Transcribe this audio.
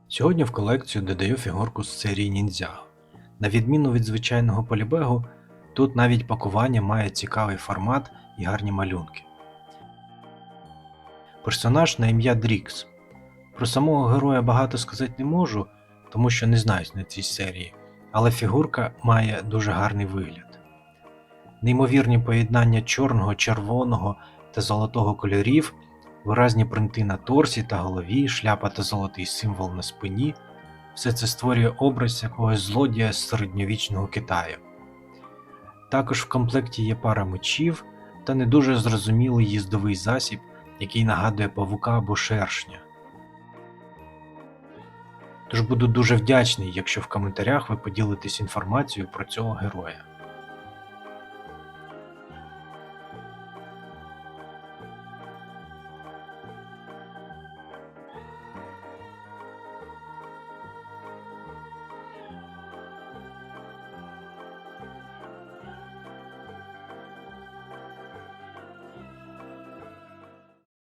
Сьогодні в колекцію додаю фігурку з серії Ніндзяго. На відміну від звичайного полібегу, тут навіть пакування має цікавий формат і гарні малюнки. Персонаж на ім'я Дрікс. Про самого героя багато сказати не можу, тому що не знаюсь на цій серії, але фігурка має дуже гарний вигляд. Неймовірні поєднання чорного, червоного та золотого кольорів, виразні принти на торсі та голові, шляпа та золотий символ на спині – все це створює образ якогось злодія з середньовічного Китаю. Також в комплекті є пара мечів та не дуже зрозумілий їздовий засіб, який нагадує павука або шершня. Тож буду дуже вдячний, якщо в коментарях ви поділитесь інформацією про цього героя.